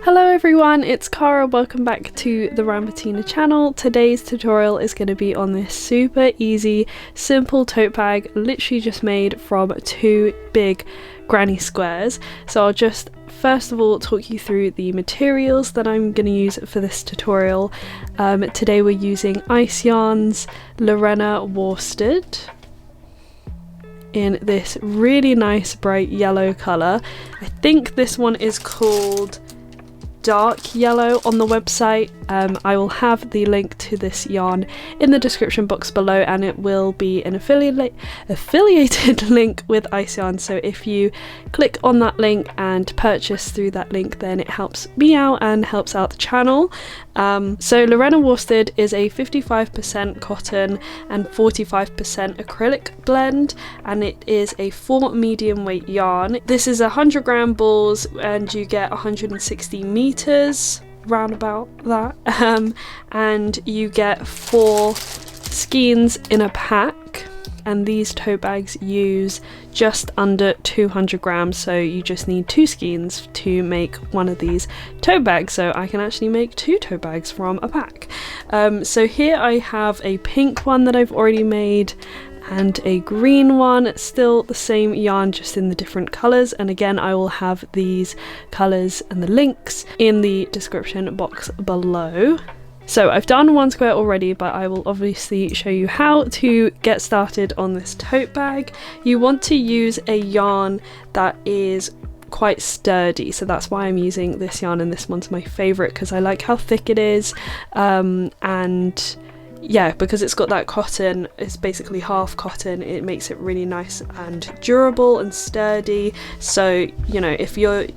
Hello everyone, it's Cara. Welcome back to the Rambutina channel. Today's tutorial is going to be on this super easy, simple tote bag, literally just made from 2 big granny squares. So I'll just first of all talk you through the materials that I'm going to use for this tutorial. Today we're using Ice Yarn's Lorena worsted in this really nice bright yellow colour. I think this one is called dark yellow on the website. I will have the link to this yarn in the description box below, and it will be an affiliated link with Ice Yarn, so if you click on that link and purchase through that link, then it helps me out and helps out the channel. So Lorena worsted is a 55% cotton and 45% acrylic blend, and it is a 4 medium weight yarn. This is 100 gram balls and you get 160 meters, round about that, and you get 4 skeins in a pack, and these tote bags use just under 200 grams, so you just need 2 skeins to make one of these tote bags. So I can actually make 2 tote bags from a pack. So here I have a pink one that I've already made and a green one, still the same yarn, just in the different colours, and again I will have these colours and the links in the description box below. So I've done 1 square already, but I will obviously show you how to get started on this tote bag. You want to use a yarn that is quite sturdy, so that's why I'm using this yarn, and this one's my favourite because I like how thick it is, and yeah, because it's got that cotton, it's basically half cotton, it makes it really nice and durable and sturdy. So, you know, if you're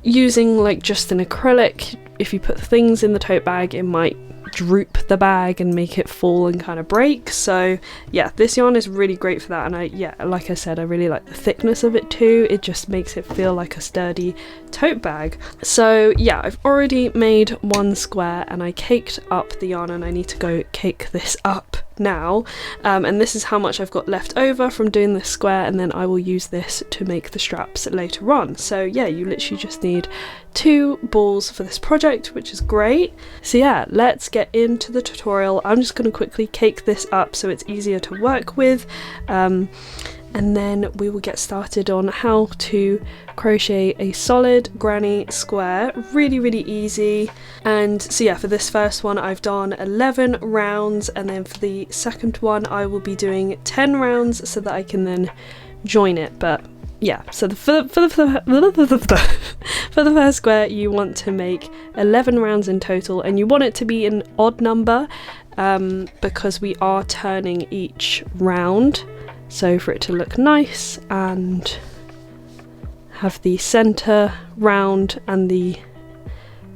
using like just an acrylic, if you put things in the tote bag, it might droop the bag and make it fall and kind of break. So yeah, this yarn is really great for that, and like I said, I really like the thickness of it too. It just makes it feel like a sturdy tote bag. So yeah, I've already made 1 square and I caked up the yarn, and I need to go cake this up now, and this is how much I've got left over from doing this square, and then I will use this to make the straps later on. So yeah, you literally just need 2 balls for this project, which is great. So yeah, let's get into the tutorial. I'm just going to quickly cake this up so it's easier to work with, and then we will get started on how to crochet a solid granny square. Really easy. And so yeah, for this first one I've done 11 rounds, and then for the second one I will be doing 10 rounds so that I can then join it. But yeah, so for the first square you want to make 11 rounds in total, and you want it to be an odd number because we are turning each round, so for it to look nice and have the center round and the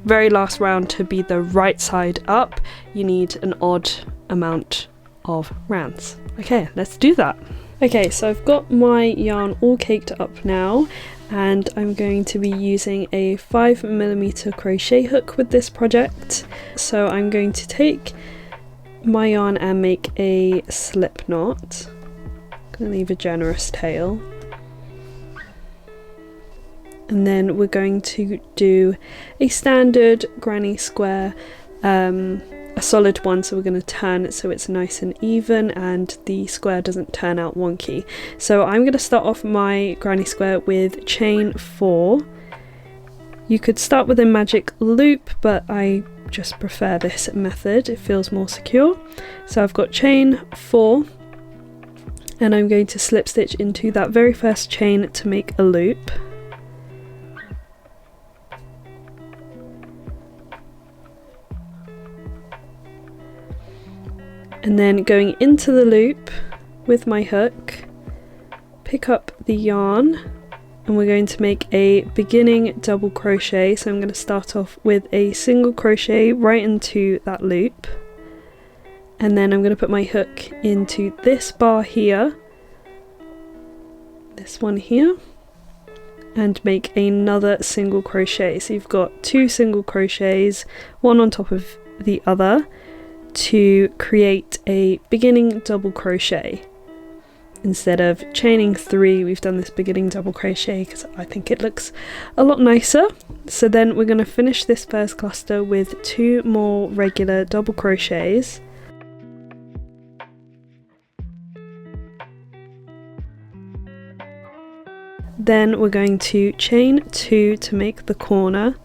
very last round to be the right side up, you need an odd amount of rounds. Okay, let's do that. Okay, so I've got my yarn all caked up now, and I'm going to be using a 5mm crochet hook with this project. So I'm going to take my yarn and make a slip knot. I'm going to leave a generous tail. And then we're going to do a standard granny square, a solid one, so we're going to turn it so it's nice and even and the square doesn't turn out wonky. So I'm going to start off my granny square with chain 4. You could start with a magic loop, but I just prefer this method, it feels more secure. So I've got chain 4, and I'm going to slip stitch into that very first chain to make a loop. And then going into the loop with my hook, pick up the yarn, and we're going to make a beginning double crochet. So I'm going to start off with a single crochet right into that loop, and then I'm going to put my hook into this bar here, this one here, and make another single crochet. So you've got 2 single crochets, one on top of the other, to create a beginning double crochet. instead of chaining 3, we've done this beginning double crochet because I think it looks a lot nicer. So then we're going to finish this first cluster with 2 more regular double crochets. Then we're going to chain 2 to make the corner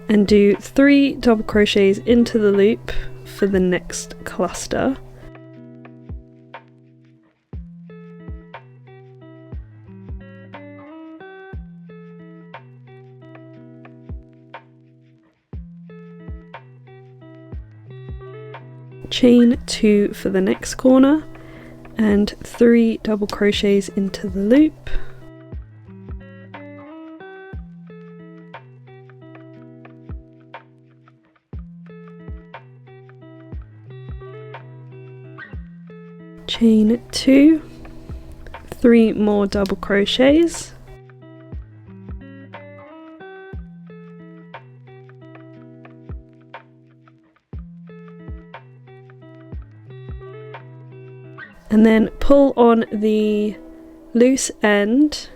and do 3 double crochets into the loop for the next cluster. Chain 2 for the next corner and 3 double crochets into the loop. Chain 2, 3 more double crochets, and then pull on the loose end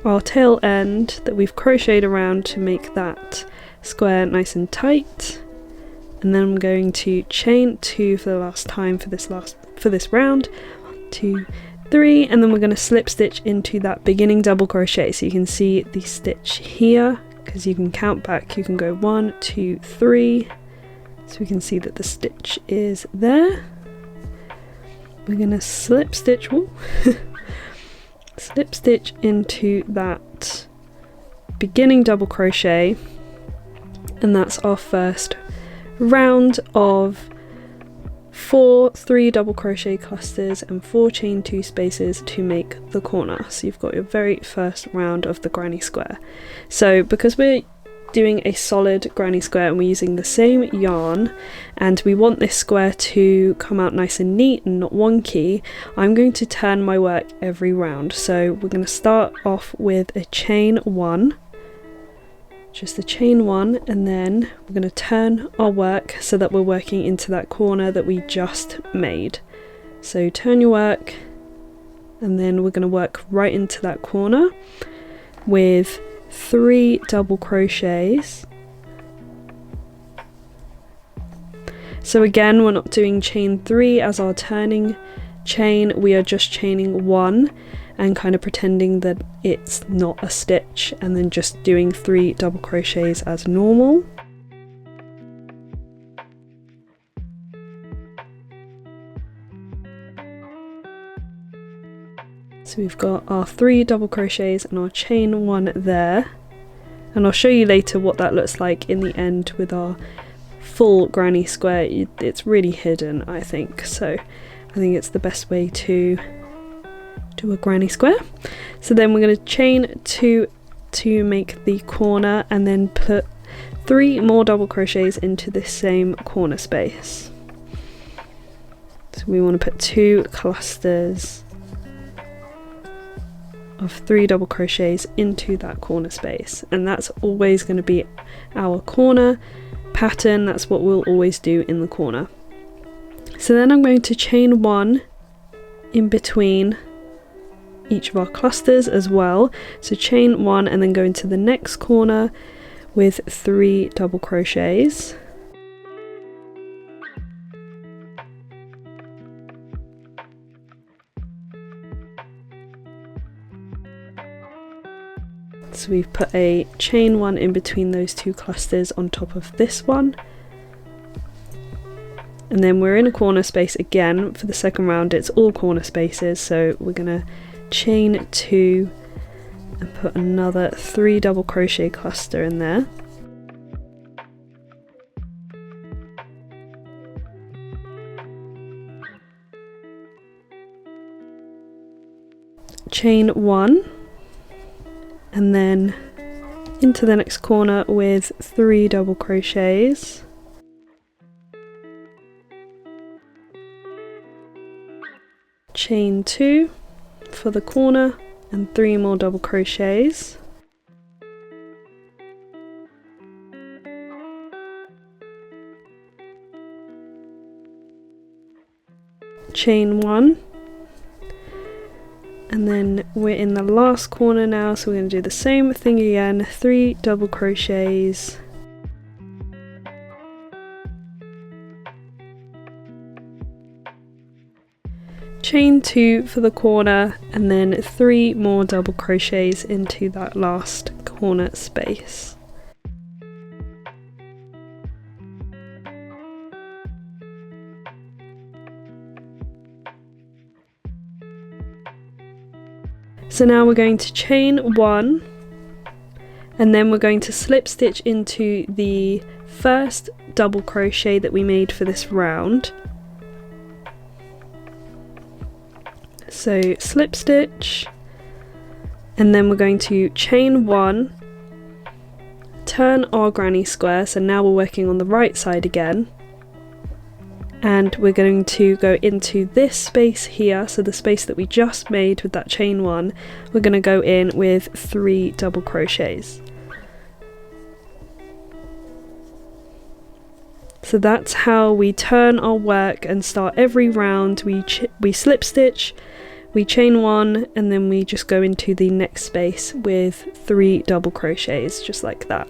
or tail end that we've crocheted around to make that square nice and tight. And then I'm going to chain 2 for the last time for this round. 1, 2, 3, and then we're going to slip stitch into that beginning double crochet. So you can see the stitch here, because you can count back. You can go 1, 2, 3. So we can see that the stitch is there. We're going to slip stitch, slip stitch into that beginning double crochet, and that's our first round of 4 3 double crochet clusters and 4 chain 2 spaces to make the corner. So you've got your very first round of the granny square. So because we're doing a solid granny square and we're using the same yarn and we want this square to come out nice and neat and not wonky, I'm going to turn my work every round. So we're going to start off with a chain 1, just a chain 1, and then we're going to turn our work so that we're working into that corner that we just made. So turn your work, and then we're going to work right into that corner with 3 double crochets. So again, we're not doing chain 3 as our turning chain, we are just chaining 1 and kind of pretending that it's not a stitch, and then just doing 3 double crochets as normal. So we've got our 3 double crochets and our chain 1 there, and I'll show you later what that looks like in the end with our full granny square. It's really hidden, I think, so I think it's the best way to do a granny square. So then we're going to chain 2 to make the corner and then put 3 more double crochets into this same corner space. So we want to put 2 clusters of 3 double crochets into that corner space, and that's always going to be our corner pattern. That's what we'll always do in the corner. So then I'm going to chain 1 in between each of our clusters as well. So chain 1 and then go into the next corner with 3 double crochets. So we've put a chain 1 in between those 2 clusters on top of this one. And then we're in a corner space again for the second round. It's all corner spaces, so we're going to chain 2 and put another 3 double crochet cluster in there. Chain 1 and then into the next corner with 3 double crochets. Chain 2 for the corner and 3 more double crochets. Chain 1 and then we're in the last corner now, so we're going to do the same thing again, 3 double crochets, chain 2 for the corner, and then 3 more double crochets into that last corner space. So now we're going to chain 1, and then we're going to slip stitch into the first double crochet that we made for this round. So slip stitch, and then we're going to chain 1, turn our granny square, so now we're working on the right side again, and we're going to go into this space here, so the space that we just made with that chain 1, we're going to go in with 3 double crochets. So that's how we turn our work and start every round. We slip stitch, we chain 1, and then we just go into the next space with 3 double crochets, just like that.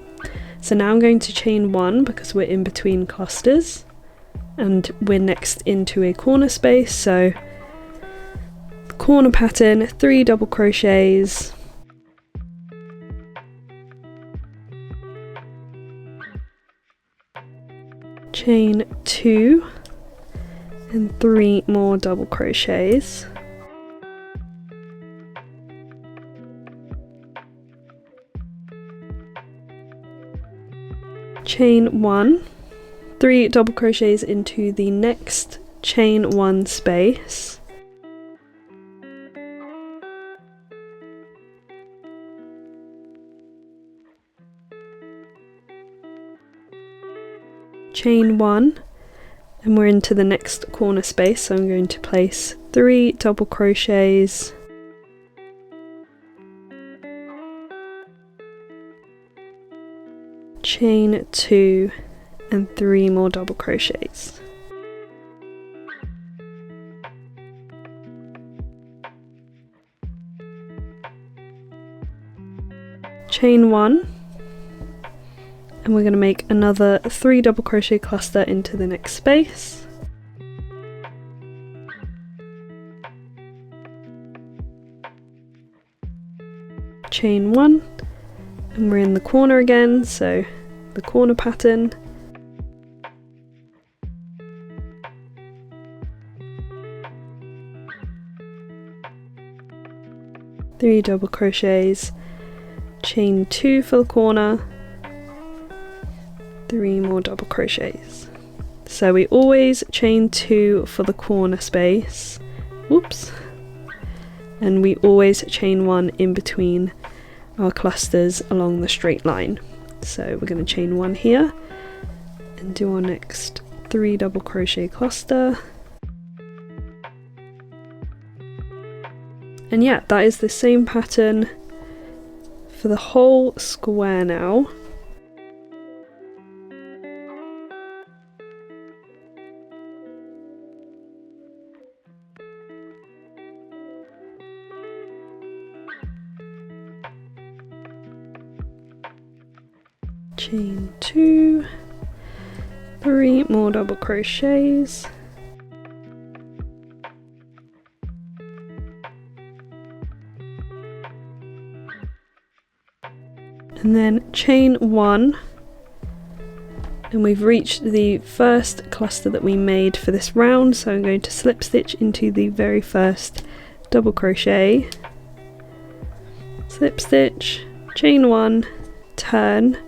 So now I'm going to chain 1 because we're in between clusters, and we're next into a corner space, so corner pattern, 3 double crochets, chain 2 and 3 more double crochets, chain 1, 3 double crochets into the next chain 1 space, chain 1, and we're into the next corner space, so I'm going to place 3 double crochets, chain 2 and 3 more double crochets. Chain 1, and we're going to make another 3 double crochet cluster into the next space. Chain 1, and we're in the corner again, so the corner pattern. Three double crochets, chain 2 for the corner, 3 more double crochets. So we always chain 2 for the corner space, whoops, and we always chain 1 in between our clusters along the straight line. So we're going to chain 1 here and do our next 3 double crochet cluster. And yeah, that is the same pattern for the whole square now. Chain 2, 3 more double crochets, and then chain 1, and we've reached the first cluster that we made for this round, so I'm going to slip stitch into the very first double crochet, slip stitch, chain 1, turn,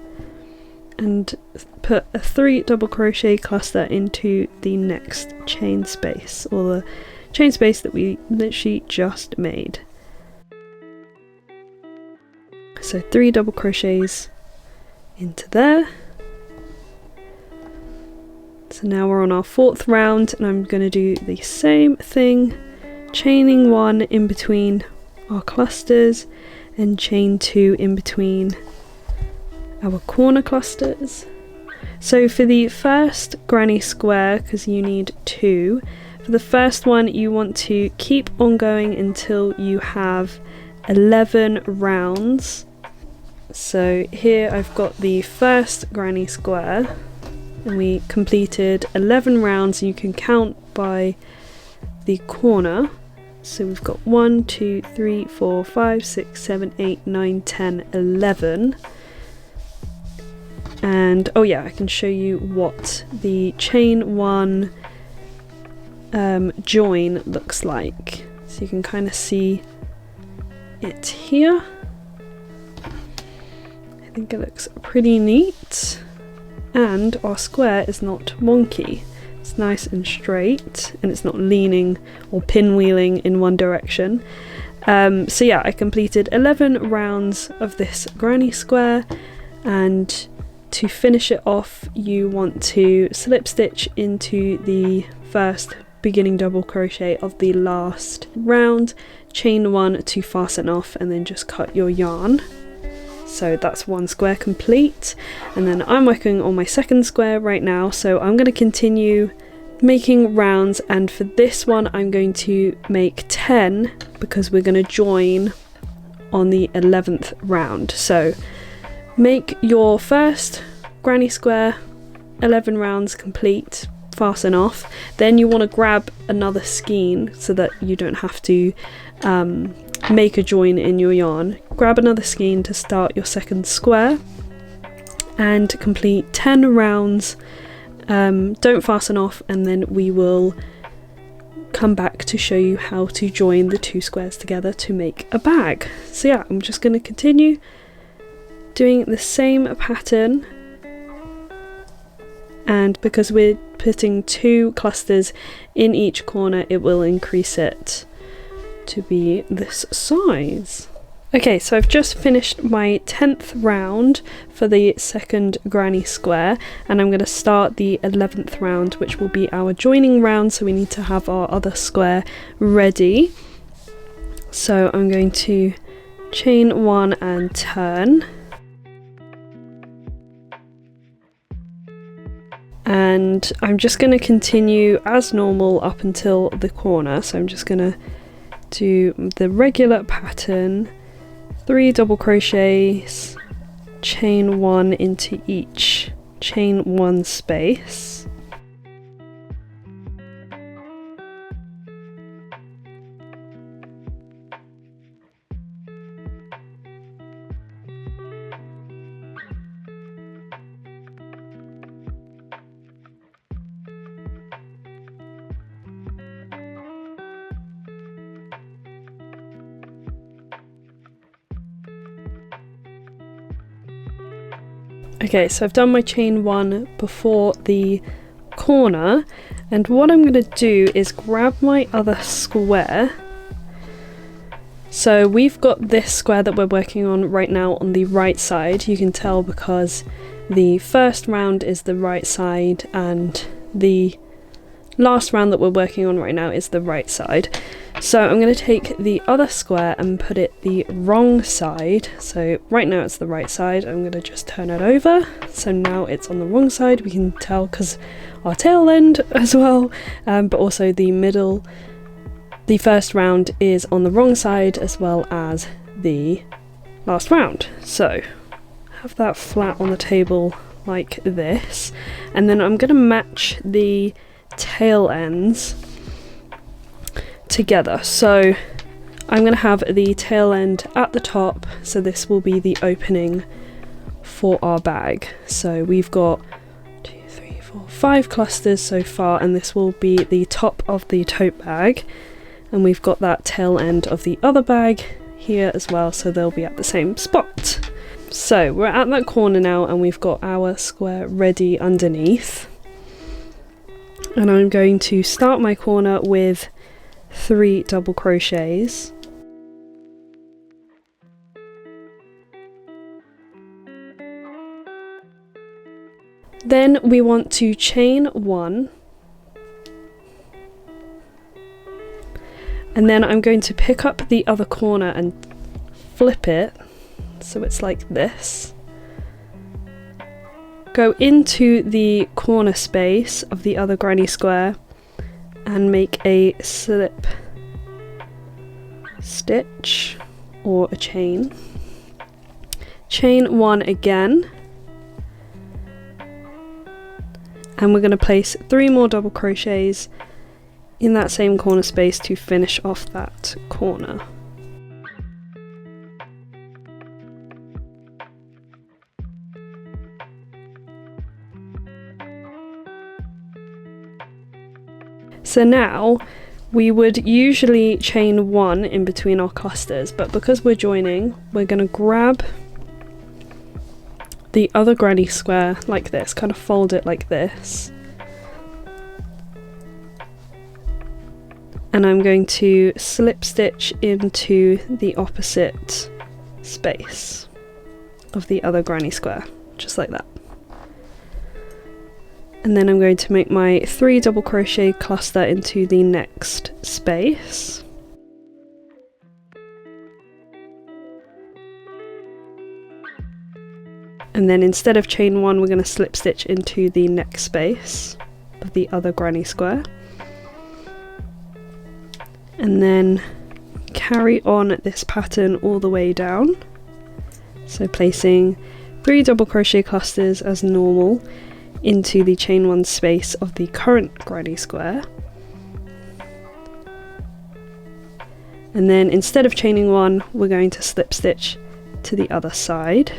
and put a 3 double crochet cluster into the next chain space, or the chain space that we literally just made. So 3 double crochets into there. So now we're on our 4th round, and I'm going to do the same thing, chaining 1 in between our clusters and chain 2 in between our corner clusters. So for the first granny square, because you need 2, For the first one, you want to keep on going until you have 11 rounds. So here I've got the first granny square, and we completed 11 rounds. You can count by the corner. So we've got 1, 2, 3, 4, 5, 6, 7, 8, 9, 10, 11. And oh yeah, I can show you what the chain 1 join looks like. So you can kind of see it here. I think it looks pretty neat. And our square is not wonky. It's nice and straight, and it's not leaning or pinwheeling in one direction. So yeah, I completed 11 rounds of this granny square, and to finish it off you want to slip stitch into the first beginning double crochet of the last round, chain 1 to fasten off, and then just cut your yarn. So that's one square complete, and then I'm working on my second square right now, so I'm going to continue making rounds, and for this one I'm going to make 10 because we're going to join on the 11th round. So make your first granny square, 11 rounds complete, fasten off, then you want to grab another skein so that you don't have to make a join in your yarn. Grab another skein to start your second square and complete 10 rounds. Don't fasten off, and then we will come back to show you how to join the 2 squares together to make a bag. So yeah, I'm just going to continue doing the same pattern, and because we're putting 2 clusters in each corner, it will increase it to be this size. Okay, so I've just finished my 10th round for the second granny square, and I'm going to start the 11th round, which will be our joining round, so we need to have our other square ready. So I'm going to chain 1 and turn. And I'm just going to continue as normal up until the corner, so I'm just going to do the regular pattern, 3 double crochets, chain 1 into each chain 1 space. Okay, so I've done my chain 1 before the corner, and what I'm going to do is grab my other square. So we've got this square that we're working on right now on the right side. You can tell because the first round is the right side and the last round that we're working on right now is the right side. So I'm going to take the other square and put it the wrong side. So right now it's the right side. I'm going to just turn it over. So now it's on the wrong side. We can tell because our tail end as well, but also the middle. The first round is on the wrong side as well as the last round. So have that flat on the table like this. And then I'm going to match the tail ends together. So I'm going to have the tail end at the top, so this will be the opening for our bag. So we've got 2, 3, 4, 5 clusters so far, and this will be the top of the tote bag, and we've got that tail end of the other bag here as well, so they'll be at the same spot. So we're at that corner now, and we've got our square ready underneath, and I'm going to start my corner with 3 double crochets. Then we want to chain 1, and then I'm going to pick up the other corner and flip it so it's like this. Go into the corner space of the other granny square and make a slip stitch or a chain. Chain 1 again, and we're going to place 3 more double crochets in that same corner space to finish off that corner. So now we would usually chain 1 in between our clusters, but because we're joining, we're going to grab the other granny square like this, kind of fold it like this, and I'm going to slip stitch into the opposite space of the other granny square, just like that. And then I'm going to make my 3 double crochet cluster into the next space. And then instead of chain 1, we're going to slip stitch into the next space of the other granny square. And then carry on this pattern all the way down. So placing 3 double crochet clusters as normal into the chain 1 space of the current granny square. And then instead of chaining 1, we're going to slip stitch to the other side.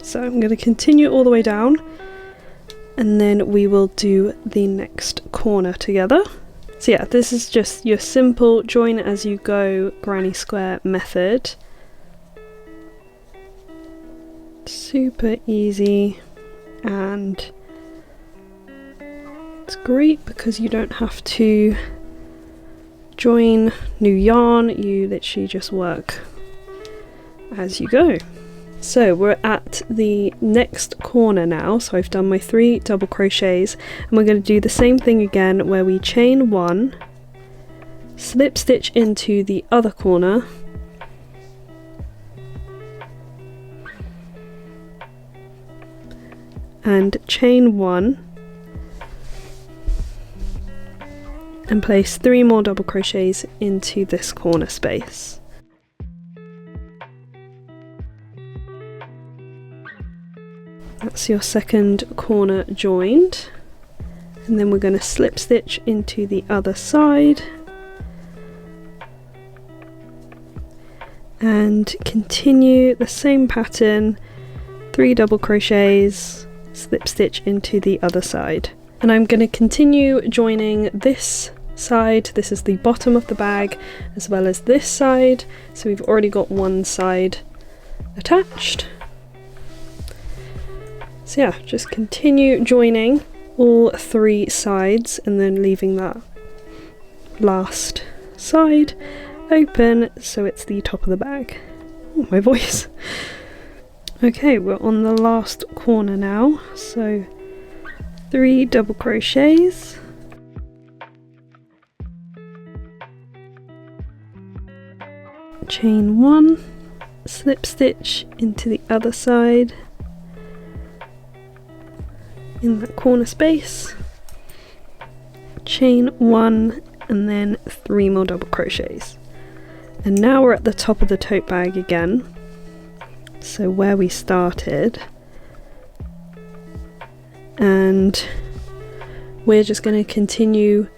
So I'm going to continue all the way down, and then we will do the next corner together. So yeah, this is just your simple join as you go granny square method. Super easy, and it's great because you don't have to join new yarn, you literally just work as you go. So we're at the next corner now, so I've done my 3 double crochets, and we're going to do the same thing again where we chain 1, slip stitch into the other corner, and chain 1, and place 3 more double crochets into this corner space. That's your second corner joined, and then we're going to slip stitch into the other side and continue the same pattern, 3 double crochets, slip stitch into the other side. And I'm going to continue joining this side, this is the bottom of the bag, as well as this side, so we've already got one side attached. So yeah, just continue joining all 3 sides and then leaving that last side open so it's the top of the bag. Oh, my voice. Okay, we're on the last corner now, so 3 double crochets, chain 1, slip stitch into the other side in that corner space, chain 1, and then 3 more double crochets. And now we're at the top of the tote bag again, so where we started, and we're just going to continue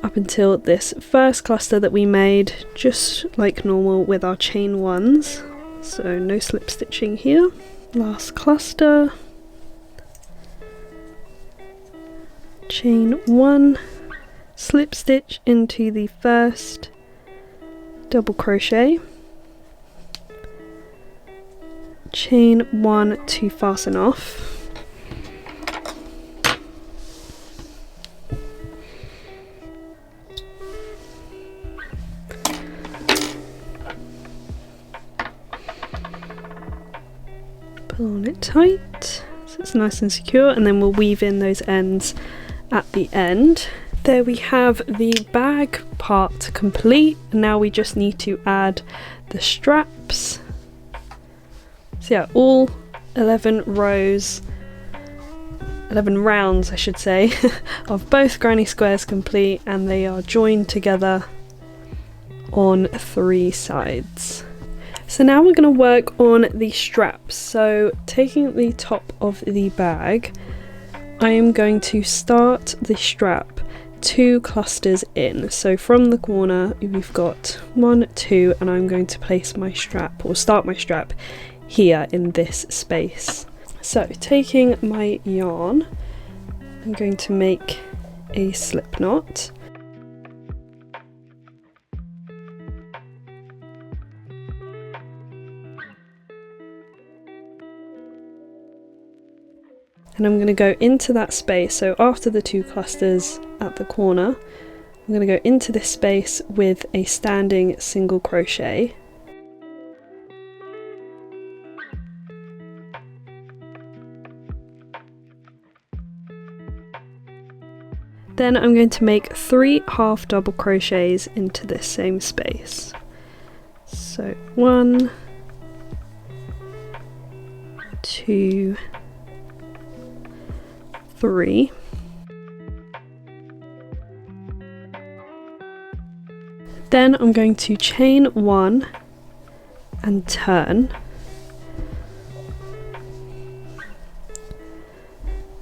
up until this first cluster that we made, just like normal with our chain 1s, so no slip stitching here. Last cluster, chain 1, slip stitch into the first double crochet, chain 1 to fasten off, pull on it tight so it's nice and secure, and then we'll weave in those ends at the end. There we have the bag part complete. Now we just need to add the straps. So yeah, all 11 rows, 11 rounds I should say, of both granny squares complete, and they are joined together on 3 sides. So now we're going to work on the straps. So taking the top of the bag, I am going to start the strap 2 clusters in. So from the corner we've got 1, 2, and I'm going to place my strap, or start my strap, here in this space. So taking my yarn, I'm going to make a slip knot. And I'm going to go into that space, so after the 2 clusters at the corner, I'm going to go into this space with a standing single crochet. Then I'm going to make 3 half double crochets into this same space. So 1, 2, 3. Then I'm going to chain 1 and turn,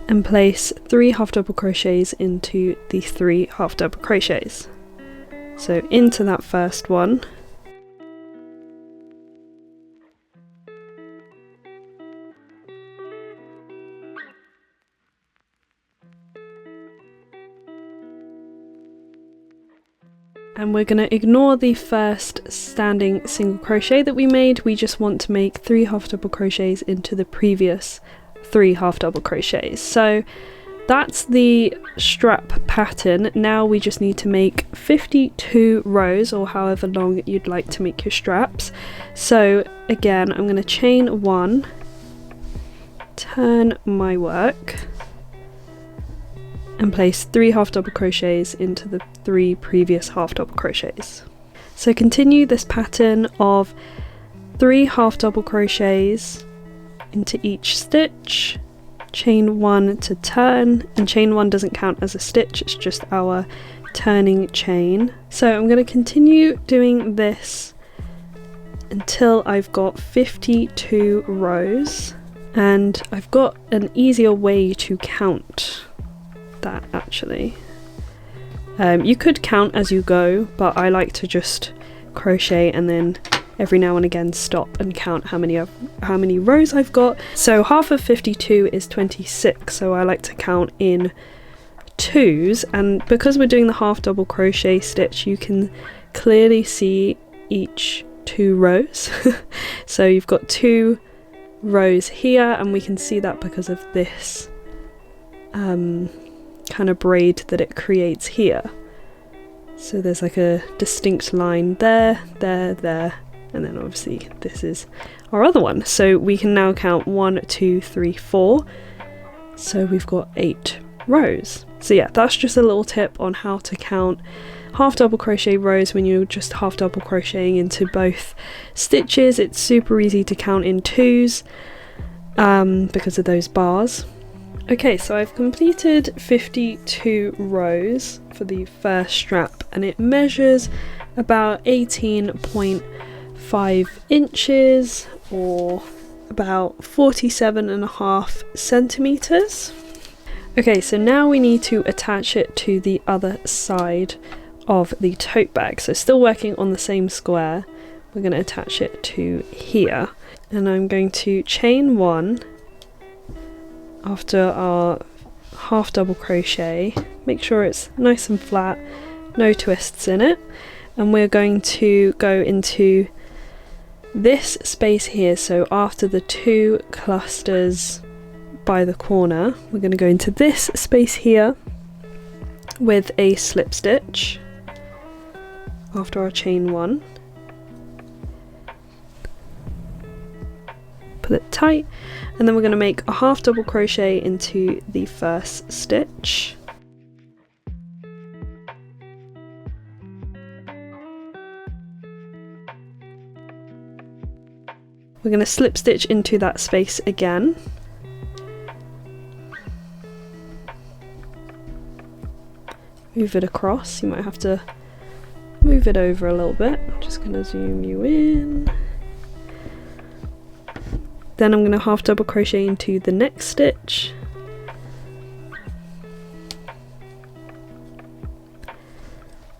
and place 3 half double crochets into the 3 half double crochets. So into that first one, and we're going to ignore the first standing single crochet that we made. We just want to make 3 half double crochets into the previous 3 half double crochets. So that's the strap pattern. Now we just need to make 52 rows, or however long you'd like to make your straps. So again, I'm going to chain 1, turn my work, and place 3 half double crochets into the 3 previous half double crochets. So continue this pattern of 3 half double crochets into each stitch, chain 1 to turn, and chain 1 doesn't count as a stitch, it's just our turning chain. So I'm going to continue doing this until I've got 52 rows, and I've got an easier way to count that actually. You could count as you go, but I like to just crochet and then every now and again stop and count how many rows I've got. So half of 52 is 26, so I like to count in 2s, and because we're doing the half double crochet stitch, you can clearly see each 2 rows. So you've got 2 rows here, and we can see that because of this kind of braid that it creates here. So there's like a distinct line there, there, there, and then obviously this is our other one. So we can now count 1, 2, 3, 4. So we've got 8 rows. So yeah, that's just a little tip on how to count half double crochet rows when you're just half double crocheting into both stitches. It's super easy to count in 2s because of those bars. Okay, so I've completed 52 rows for the first strap, and it measures about 18.5 inches or about 47.5 centimeters. Okay, so now we need to attach it to the other side of the tote bag. So still working on the same square, we're going to attach it to here, and I'm going to chain 1 after our half double crochet, make sure it's nice and flat, no twists in it, and we're going to go into this space here. So after the 2 clusters by the corner, we're going to go into this space here with a slip stitch after our chain 1. Pull it tight, and then we're going to make a half double crochet into the first stitch, We're going to slip stitch into that space again. Move it across. You might have to move it over a little bit. I'm just going to zoom you in. Then I'm going to half double crochet into the next stitch.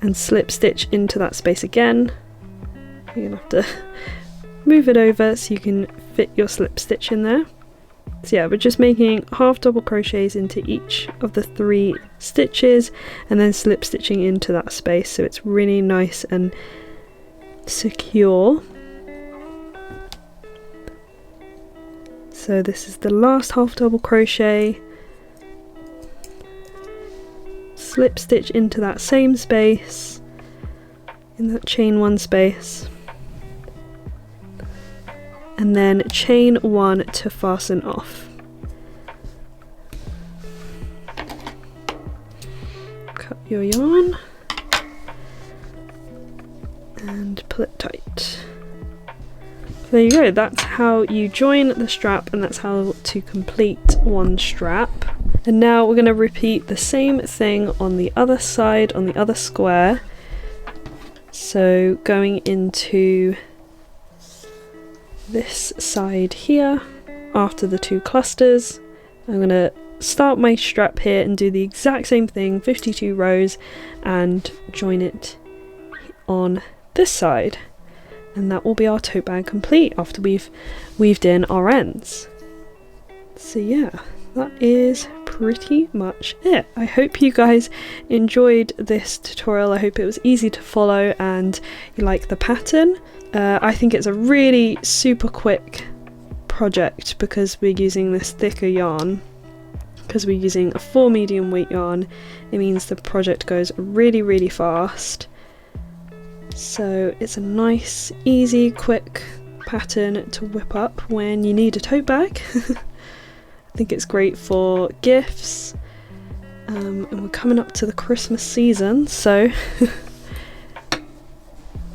And slip stitch into that space again. You're going to have to move it over so you can fit your slip stitch in there. So yeah, we're just making half double crochets into each of the 3 stitches and then slip stitching into that space so it's really nice and secure. So this is the last half double crochet, slip stitch into that same space, in that chain 1 space, and then chain 1 to fasten off. Cut your yarn and pull it tight. There you go, that's how you join the strap and that's how to complete one strap. And now we're going to repeat the same thing on the other side, on the other square. So going into this side here, after the 2 clusters, I'm going to start my strap here and do the exact same thing, 52 rows, and join it on this side. And that will be our tote bag complete after we've weaved in our ends. So yeah, that is pretty much it. I hope you guys enjoyed this tutorial. I hope it was easy to follow and you like the pattern. I think it's a really super quick project because we're using this thicker yarn. Because we're using a 4 medium weight yarn, it means the project goes really fast. So it's a nice, easy, quick pattern to whip up when you need a tote bag. I think it's great for gifts, and we're coming up to the Christmas season, so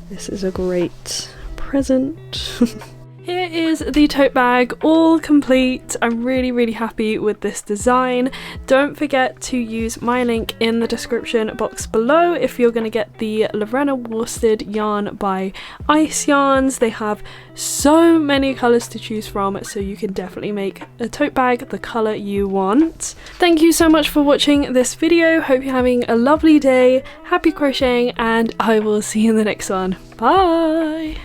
this is a great present. Here is the tote bag all complete. I'm really happy with this design. Don't forget to use my link in the description box below if you're going to get the Lorena worsted yarn by Ice Yarns. They have so many colours to choose from, so you can definitely make a tote bag the colour you want. Thank you so much for watching this video. Hope you're having a lovely day, happy crocheting, and I will see you in the next one. Bye!